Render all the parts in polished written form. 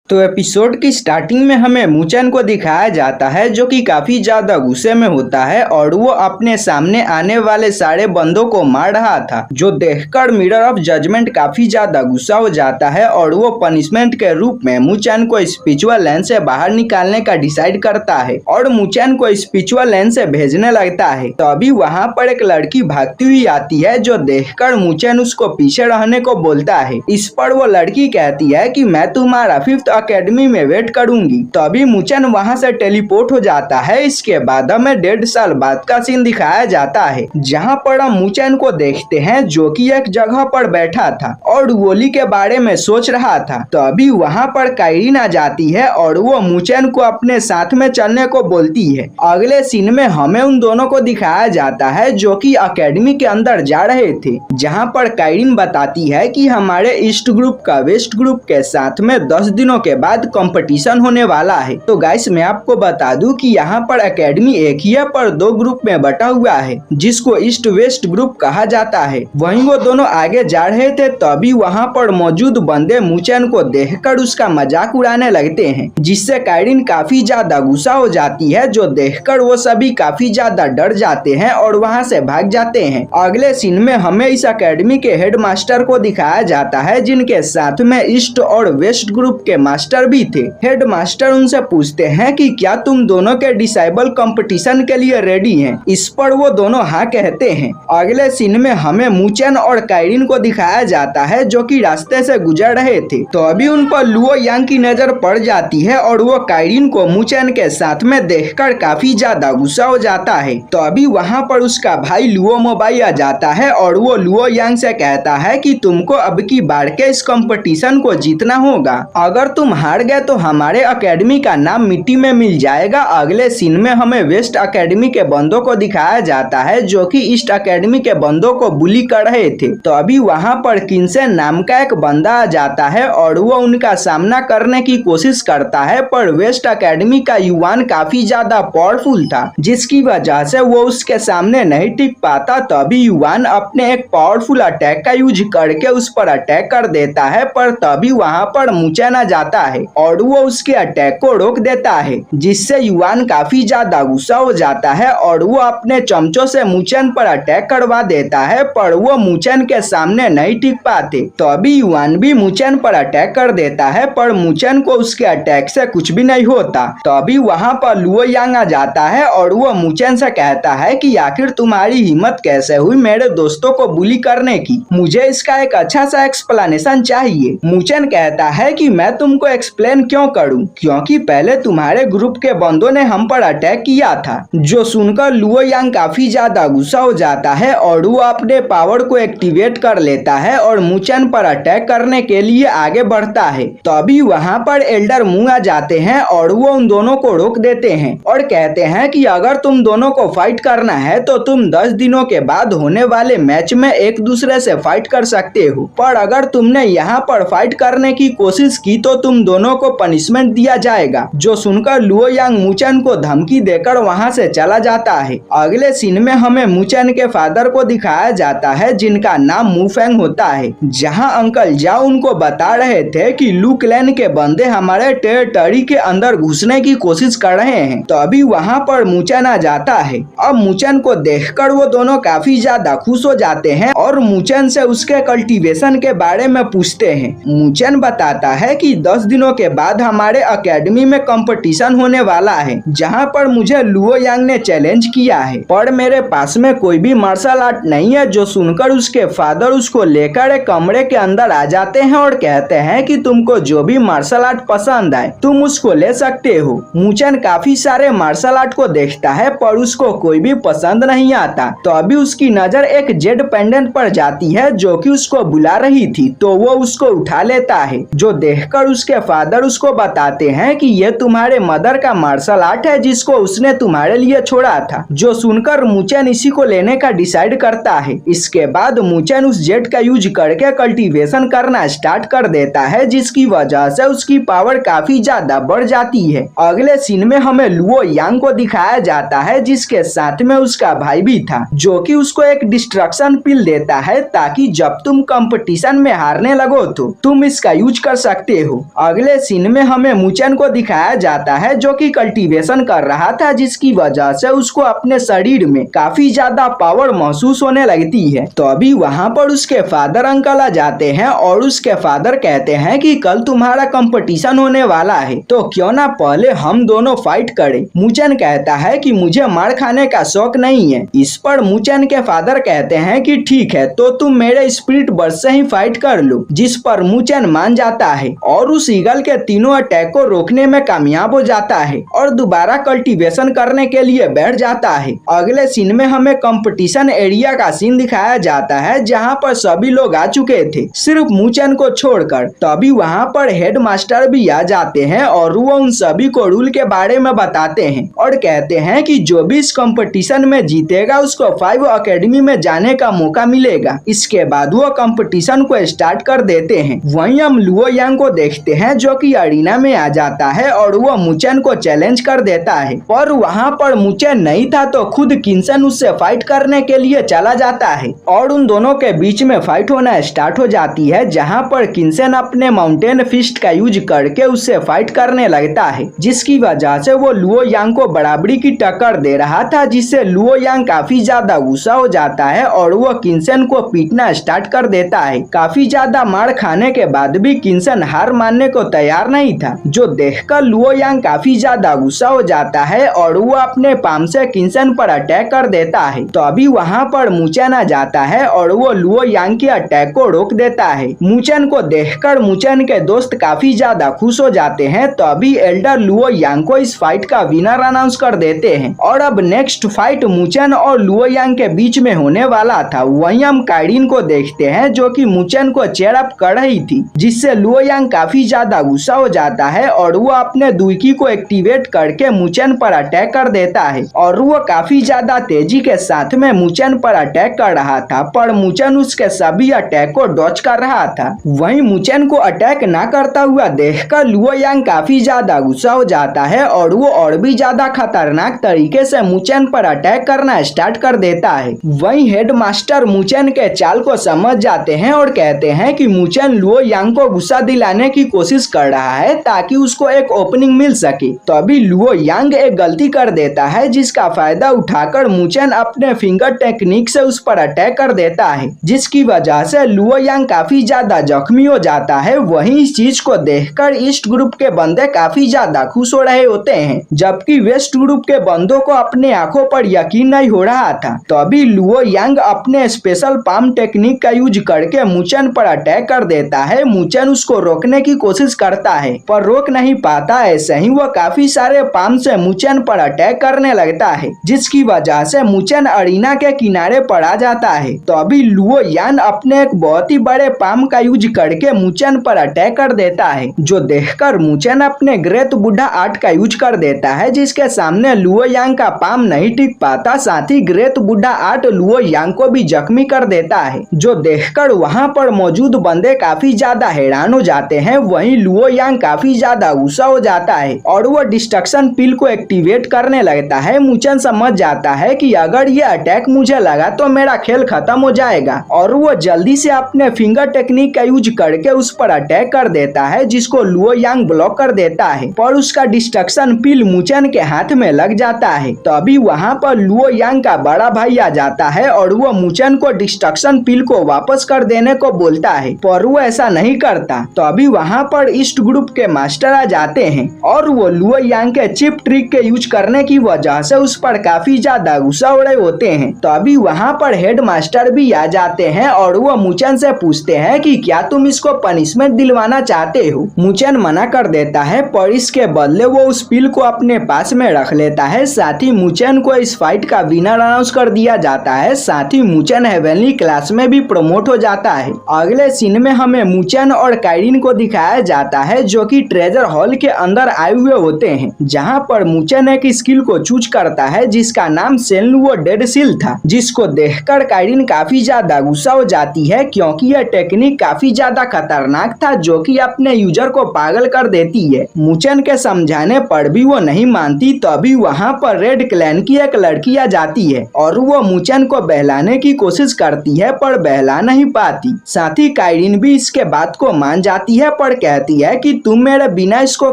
तो एपिसोड की स्टार्टिंग में हमें मुचन को दिखाया जाता है जो कि काफी ज्यादा गुस्से में होता है और वो अपने सामने आने वाले सारे बंदों को मार रहा था, जो देखकर मिरर ऑफ जजमेंट काफी ज्यादा गुस्सा हो जाता है और वो पनिशमेंट के रूप में मुचन को स्पिरिचुअल लैंड से बाहर निकालने का डिसाइड करता है और मुचन को स्पिरिचुअल लैंड से भेजने लगता है। तो अभी वहाँ पर एक लड़की भागती हुई आती है जो देखकर मुचन उसको पीछे रहने को बोलता है। इस पर वो लड़की कहती है कि मैं तुम्हारा 5th अकेडमी में वेट करूंगी। तो अभी मुचन वहां से टेलीपोर्ट हो जाता है। इसके बाद हमें 1.5 साल बाद का सीन दिखाया जाता है जहां पर हम मुचन को देखते हैं जो कि एक जगह पर बैठा था और वोली के बारे में सोच रहा था। तो अभी वहां पर काइरिन आ जाती है और वो मुचन को अपने साथ में चलने को बोलती है। अगले सीन में हमें उन दोनों को दिखाया जाता है जो कि अकेडमी के अंदर जा रहे थे, जहां पर काइरिन बताती है कि हमारे ईस्ट ग्रुप का वेस्ट ग्रुप के साथ में 10 दिनों के बाद कंपटीशन होने वाला है। तो गाइस मैं आपको बता दूं कि यहाँ पर एकेडमी एक ही है पर 2 ग्रुप में बटा हुआ है जिसको ईस्ट वेस्ट ग्रुप कहा जाता है। वहीं वो दोनों आगे जा रहे थे तभी वहाँ पर मौजूद बंदे मुचन को देखकर उसका मजाक उड़ाने लगते हैं, जिससे काइरिन काफी ज्यादा गुस्सा हो जाती है, जो देखकर वो सभी काफी ज्यादा डर जाते हैं और वहाँ से भाग जाते हैं। अगले सीन में हमें इस अकेडमी के हेड मास्टर को दिखाया जाता है जिनके साथ में ईस्ट और वेस्ट ग्रुप के मास्टर भी थे। हेड मास्टर उनसे पूछते हैं कि क्या तुम दोनों के डिसाइबल कंपटीशन के लिए रेडी हैं? इस पर वो दोनों हाँ कहते हैं। अगले सीन में हमें मुचन और काइरिन को दिखाया जाता है जो कि रास्ते से गुजर रहे थे। तो अभी उन पर लुओ यांग की नजर पड़ जाती है और वो काइरिन को मुचन के साथ में देखकर काफी ज्यादा गुस्सा हो जाता है। तो अभी वहाँ पर उसका भाई लुओ मोबाई आ जाता है और वो लुओ यांग से कहता है कि तुमको अब की बार के इस कंपटीशन को जीतना होगा, अगर तुम हार गए तो हमारे अकेडमी का नाम मिट्टी में मिल जाएगा। अगले सीन में हमें वेस्ट अकेडमी के बंदों को दिखाया जाता है जो कि ईस्ट अकेडमी के बंदों को बुली कर रहे थे। तो अभी वहाँ पर किन्सेन नाम का एक बंदा आ जाता है और वो उनका सामना करने की कोशिश करता है, पर वेस्ट अकेडमी का युवान काफी ज्यादा पावरफुल था जिसकी वजह से वो उसके सामने नहीं टिक पाता। तभी युवान अपने एक पावरफुल अटैक का यूज करके उस पर अटैक कर देता है, पर तभी वहाँ पर मुचन आ जाता है और वो उसके अटैक को रोक देता है, जिससे युवान काफी ज्यादा गुस्सा हो जाता है और वो अपने चमचों से मुचन पर अटैक करवा देता है, पर वो मुचन के सामने नहीं टिक पाते। तो अभी युवान भी मुचन पर अटैक कर देता है, पर मुचन को उसके अटैक से कुछ भी नहीं होता। तो अभी वहाँ पर लुओ यांग आ जाता है और वो मुचन से कहता है कि आखिर तुम्हारी हिम्मत कैसे हुई मेरे दोस्तों को बुली करने की, मुझे इसका एक अच्छा सा एक्सप्लेनेशन चाहिए। मुचन कहता है कि मैं तुमको एक्सप्लेन क्यों करूं, क्योंकि पहले तुम्हारे ग्रुप के बंदों ने हम पर अटैक किया था। जो सुनकर लुओ यांग काफी ज्यादा गुस्सा हो जाता है और वो अपने पावर को एक्टिवेट कर लेता है और मुचन पर अटैक करने के लिए आगे बढ़ता है। तो अभी वहाँ पर एल्डर मुंह आ जाते हैं और वो उन दोनों को रोक देते हैं और कहते हैं कि अगर तुम दोनों को फाइट करना है तो तुम 10 दिनों के बाद होने वाले मैच में एक दूसरे से फाइट कर सकते हो, पर अगर तुमने यहाँ पर फाइट करने की कोशिश की तो तुम दोनों को पनिशमेंट दिया जाएगा। जो सुनकर लुओ यांग मुचन को धमकी देकर वहाँ से चला जाता है। अगले सीन में हमें मुचन के फादर को दिखाया जाता है जिनका नाम मुफेंग होता है, जहाँ अंकल जाओ उनको बता रहे थे कि लू क्लैन के बंदे हमारे टेरिटरी के अंदर घुसने की कोशिश कर रहे हैं। तो अभी वहाँ पर मुचन आ जाता है। अब मुचन को देखकर वो दोनों काफी ज्यादा खुश हो जाते हैं और मुचन से उसके कल्टीवेशन के बारे में पूछते हैं। मुचन बताता है कि 10 दिनों के बाद हमारे अकेडमी में कंपटीशन होने वाला है जहां पर मुझे लुओ यांग ने चैलेंज किया है, पर मेरे पास में कोई भी मार्शल आर्ट नहीं है। जो सुनकर उसके फादर उसको लेकर एक कमरे के अंदर आ जाते हैं और कहते हैं कि तुमको जो भी मार्शल आर्ट पसंद आए तुम उसको ले सकते हो। मुचन काफी सारे मार्शल आर्ट को देखता है पर उसको कोई भी पसंद नहीं आता। तो अभी उसकी नजर एक जेड पेंडेंट पर जाती है जो कि उसको बुला रही थी, तो वो उसको उठा लेता है। जो देखकर उसके फादर उसको बताते हैं कि ये तुम्हारे मदर का मार्शल आर्ट है जिसको उसने तुम्हारे लिए छोड़ा था। जो सुनकर मुचन इसी को लेने का डिसाइड करता है। इसके बाद मुचन उस जेट का यूज करके कल्टीवेशन करना स्टार्ट कर देता है, जिसकी वजह से उसकी पावर काफी ज्यादा बढ़ जाती है। अगले सीन में हमें लुओ यांग को दिखाया जाता है जिसके साथ में उसका भाई भी था, जो कि उसको एक डिस्ट्रक्शन पिल देता है ताकि जब तुम कंपटीशन में हारने लगो तो तुम इसका यूज कर सकते हो। अगले सीन में हमें मुचेन को दिखाया जाता है जो कि कल्टीवेशन कर रहा था, जिसकी वजह से उसको अपने शरीर में काफी ज्यादा पावर महसूस होने लगती है। तो अभी वहाँ पर उसके फादर अंकल आ जाते हैं और उसके फादर कहते हैं कि कल तुम्हारा कंपटीशन होने वाला है, तो क्यों ना पहले हम दोनों फाइट करें। मुचेन कहता है कि मुझे मार खाने का शौक नहीं है। इस पर मुचेन के फादर कहते हैं कि ठीक है, तो तुम मेरे स्पिरिट बर्ड से ही फाइट कर लो, जिस पर मुचेन मान जाता है और उस ईगल के तीनों अटैक को रोकने में कामयाब हो जाता है और दोबारा कल्टीवेशन करने के लिए बैठ जाता है। अगले सीन में हमें कंपटीशन एरिया का सीन दिखाया जाता है जहाँ पर सभी लोग आ चुके थे, सिर्फ मुचेन को छोड़कर। तभी वहाँ पर हेड मास्टर भी आ जाते हैं और वो उन सभी को रूल के बारे में बताते हैं और कहते हैं कि जो भी इस कंपटीशन में जीतेगा उसको 5 एकेडमी में जाने का मौका मिलेगा। इसके बाद वो कंपटीशन को स्टार्ट कर देते हैं। वहीं हम लुओ यांग को देखते हैं जो कि अरीना में आ जाता है और वो मुचेन को चैलेंज कर देता है, पर वहाँ पर मुचेन नहीं था तो खुद किन्सेन उससे फाइट करने के लिए चला जाता है और उन दोनों के बीच में फाइट होना स्टार्ट हो जाती है, जहाँ पर किन्सेन अपने माउंटेन फिस्ट का यूज करके उससे फाइट करने लगता है, जिसकी वजह से वो लुओ यांग को बराबरी की टक्कर दे रहा था, जिससे लुओ यांग काफी ज्यादा गुस्सा हो जाता है और वो किन्सेन को पीटना स्टार्ट कर देता है। काफी ज्यादा मार खाने के बाद भी किन्सेन हार मानने को तैयार नहीं था, जो देखकर लुओ यांग काफी ज्यादा गुस्सा हो जाता है और वो अपने पाम से किन्सेन पर अटैक कर देता है। तो अभी वहाँ पर मुचेन आ जाता है और वो लुओ यांग के अटैक को रोक देता है। मुचेन को देखकर मुचेन के दोस्त काफी ज्यादा खुश हो जाते हैं। तो अभी एल्डर लुओ यांग को इस फाइट का विनर अनाउंस कर देते हैं और अब नेक्स्ट फाइट मुचेन और लुओ यांग के बीच में होने वाला था। वहीं हम काइडिन को देखते हैं जो कि मुचेन को चेयर अप कर रही थी, जिससे लुओ यांग काफी ज्यादा गुस्सा हो जाता है और वो अपने दुईकी को एक्टिवेट करके मुचेन पर अटैक कर देता है और वो काफी ज्यादा तेजी के साथ में मुचेन पर अटैक कर रहा था, पर मुचेन उसके सभी अटैक को डॉच कर रहा था। वहीं मुचेन को अटैक ना करता हुआ देखकर लुओ यांग काफी ज्यादा गुस्सा हो जाता है और वो और भी ज्यादा खतरनाक तरीके से मुचेन पर अटैक करना स्टार्ट कर देता है। वहीं हेड मास्टर मुचेन के चाल को समझ जाते हैं और कहते हैं कि मुचेन लुओ यांग को गुस्सा दिलाने की कोशिश कर रहा है ताकि उसको एक ओपनिंग मिल सके। तो अभी लुओ यांग एक गलती कर देता है, जिसका फायदा उठाकर मुचेन अपने फिंगर टेक्निक से उस पर अटैक कर देता है, जिसकी वजह से लुओ यांग काफी ज्यादा जख्मी हो जाता है। वहीं इस चीज को देखकर ईस्ट ग्रुप के बंदे काफी ज्यादा खुश हो रहे होते हैं, जबकि वेस्ट ग्रुप के बंदों को अपने आंखों पर यकीन नहीं हो रहा था। तो अभी लुओ यांग अपने स्पेशल पाम टेक्निक का यूज करके मुचेन पर अटैक कर देता है। मुचेन उसको रोकने की कोशिश करता है पर रोक नहीं पाता। ऐसे ही वो काफी सारे पाम से मुचेन पर अटैक करने लगता है, जिसकी वजह से मुचेन अरीना के किनारे पर आ जाता है। तो अभी लुओ यांग अपने एक बहुत ही बड़े पाम का यूज करके मुचेन पर अटैक कर देता है, जो देखकर मुचेन अपने ग्रेट बुढ़ा आर्ट का यूज कर देता है, जिसके सामने लुओ यांग का पाम नहीं टिक पाता। साथ ही ग्रेट बुढ़ा आर्ट लुओ यांग को भी जख्मी कर देता है, जो देखकर वहाँ पर मौजूद बंदे काफी ज्यादा हैरान हो जाते हैं। वहीं लुओ यांग काफी ज्यादा गुस्सा हो जाता है और वो डिस्ट्रक्शन पिल को एक्टिवेट करने लगता है। मुचेन समझ जाता है कि अगर ये अटैक मुझे लगा तो मेरा खेल खत्म हो जाएगा और वो जल्दी से अपने फिंगर टेक्निक का यूज करके उस पर अटैक कर देता है, जिसको लुओ यांग ब्लॉक कर देता है, पर उसका डिस्ट्रक्शन पिल मुचेन के हाथ में लग जाता है। तो अभी वहाँ पर लुओ यांग का बड़ा भाई आ जाता है और वो मुचेन को डिस्ट्रक्शन पिल को वापस कर देने को बोलता है, पर वो ऐसा नहीं करता। तो अभी वहाँ पर ईस्ट ग्रुप के मास्टर आ जाते हैं और वो लुओ यांग के चिप ट्रिक के यूज करने की वजह से उस पर काफी ज्यादा गुस्सा हो रहे होते हैं। तो अभी वहाँ पर हेड मास्टर भी आ जाते हैं और वो मुचेन से पूछते हैं कि क्या तुम इसको पनिशमेंट दिलवाना चाहते हो। मुचेन मना कर देता है, पर इसके बदले वो उस पिल को अपने पास में रख लेता है। साथ ही मुचेन को इस फाइट का विनर अनाउंस कर दिया जाता है। साथ ही मुचेन हेवनली क्लास में भी प्रमोट हो जाता है। अगले सीन में हमें मुचेन और काइडिन को दिखाया जाता है जो कि ट्रेजर हॉल के अंदर आए हुए होते हैं, जहां पर मुचेन एक स्किल को चूज करता है जिसका नाम सेनलुओ डेड सील था, जिसको देखकर काइडिन काफी ज्यादा गुस्सा हो जाती है क्योंकि यह टेक्निक काफी ज्यादा खतरनाक था जो कि अपने यूजर को पागल कर देती है। मुचेन के समझाने पर भी वो नहीं मानती। तभी वहाँ पर रेड क्लैन की एक लड़की आ जाती है और वो मुचेन को बहलाने की कोशिश करती है पर बहला नहीं पाती। साथ ही काइडिन भी इसके बात को मान जाती है पर कहती है कि तुम मेरे बिना इसको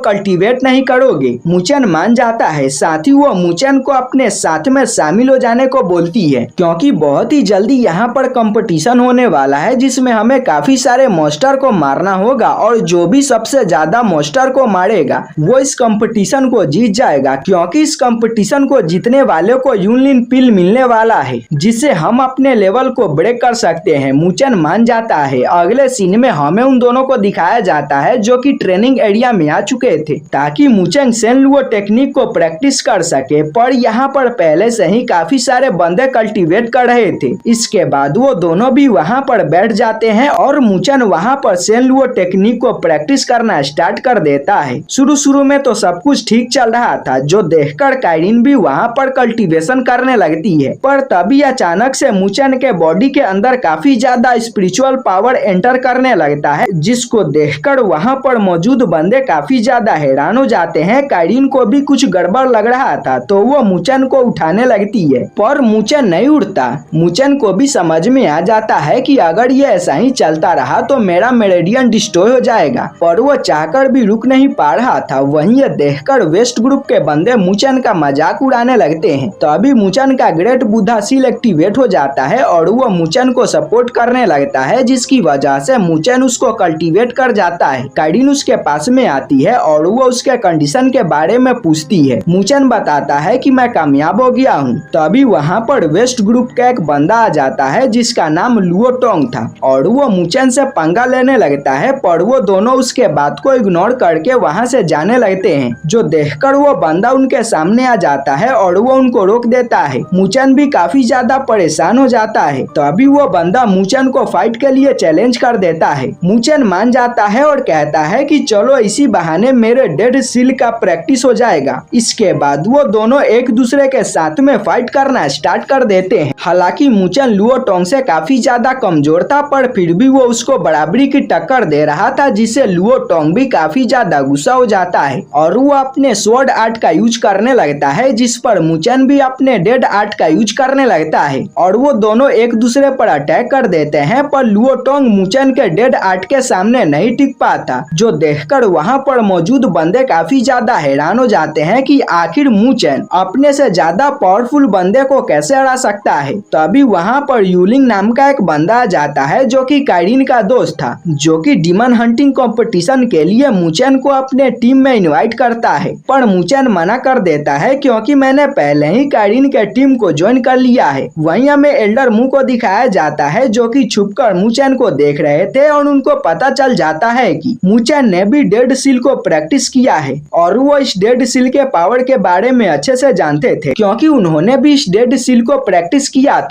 कल्टीवेट नहीं करोगे। मुचेन मान जाता है, साथ ही वो मुचेन को अपने साथ में शामिल हो जाने को बोलती है, क्योंकि बहुत ही जल्दी यहाँ पर कंपटीशन होने वाला है जिसमें हमें काफी सारे मॉन्स्टर को मारना होगा और जो भी सबसे ज्यादा मॉन्स्टर को मारेगा वो इस कंपटीशन को जीत जाएगा, क्योंकि इस कंपटीशन को जीतने वाले को यूनलिन पिल मिलने वाला है जिससे हम अपने लेवल को ब्रेक कर सकते हैं। मुचेन मान जाता है। अगले सीन में हमें उन दोनों को दिखाया जाता है जो कि ट्रेनिंग एरिया में आ चुके थे ताकि मुचेन सेनलुओ टेक्निक को प्रैक्टिस कर सके, पर यहाँ पर पहले से ही काफी सारे बंदे कल्टीवेट कर रहे थे। इसके बाद वो दोनों भी वहाँ पर बैठ जाते हैं और मुचेन वहाँ पर सेनलुओ टेक्निक को प्रैक्टिस करना स्टार्ट कर देता है। शुरू में तो सब कुछ ठीक चल रहा था, जो देखकर काइरिन भी वहाँ पर कल्टीवेशन करने लगती है, पर तभी अचानक से मुचेन के बॉडी के अंदर काफी ज्यादा स्पिरिचुअल पावर एंटर करने लगता है, जिसको देखकर वहाँ पर मौजूद बंदे काफी ज्यादा हैरान हो जाते हैं। काइरिन को भी कुछ गड़बड़ लग रहा था तो वो मुचेन को उठाने लगती है, पर मुचेन नहीं उठता। मुचेन को भी समझ में आ जाता है कि अगर ये ऐसा ही चलता रहा तो मेरा मेरेडियन डिस्ट्रॉय हो जाएगा, पर वो चाहकर भी रुक नहीं पा रहा था। वहीं ये देखकर वेस्ट ग्रुप के बंदे मुचेन का मजाक उड़ाने लगते हैं। तो अभी मुचेन का ग्रेट बुद्धा सील एक्टिवेट हो जाता है और वो मुचेन को सपोर्ट करने लगता है, जिसकी वजह से मुचेन उसको कल्टीवेट कर जाता है। काइरिन उसके पास में आती है और वो उसके कंडीशन के बारे में पूछती है। मुचेन बताता है कि मैं कामयाब हो गया हूँ। तो अभी वहाँ पर वेस्ट ग्रुप का एक बंदा आ जाता है जिसका नाम लुओ टोंग था और वो मुचेन से पंगा लेने लगता है, पर वो दोनों उसके बात को इग्नोर करके वहाँ से जाने लगते हैं। जो देखकर वो बंदा उनके सामने आ जाता है और वो उनको रोक देता है। मुचेन भी काफी ज्यादा परेशान हो जाता है। तो अभी वो बंदा मुचेन को फाइट के लिए चैलेंज कर देता है। मुचेन मान जाता है और कहता है कि चलो इसी बहाने मेरे डेड सील का प्रैक्टिस हो जाएगा। इसके बाद वो दोनों एक दूसरे के साथ में फाइट करना स्टार्ट कर देते हैं। हालांकि मुचेन लुओ टोंग से काफी ज्यादा कमजोर था, पर फिर भी वो उसको बराबरी की टक्कर दे रहा था, जिससे लुओ टोंग भी काफी ज्यादा गुस्सा हो जाता है और वो अपने स्वॉर्ड आर्ट का यूज करने लगता है, जिस पर मुचेन भी अपने डेड आर्ट का यूज करने लगता है और वो दोनों एक दूसरे पर अटैक कर देते हैं। पर लुओ टोंग मुचेन के डेड आर्ट के सामने नहीं टिक पाता, जो देखकर वहाँ पर मौजूद बंदे काफी ज्यादा हैरान हो जाते हैं कि आखिर मुचेन अपने से ज्यादा पावरफुल बंदे को कैसे हरा सकता है। तो अभी वहाँ पर यूलिंग नाम का एक बंदा आ जाता है जो कि काइरिन का दोस्त था, जो कि डीमन हंटिंग कंपटीशन के लिए मुचेन को अपने टीम में इनवाइट करता है, पर मुचेन मना कर देता है क्योंकि मैंने पहले ही काइरिन के टीम को ज्वाइन कर लिया है। वहीं हमें एल्डर मुंह को दिखाया जाता है जो कि छुपकर मुचेन को देख रहे थे और उनको पता चल जाता है कि मुचेन ने भी डेड सील को प्रैक्टिस किया है और वो इस डेड सील के पावर के बारे में अच्छे से जानते थे, क्योंकि उन्होंने भी इस डेड सील को प्रैक्टिस किया था।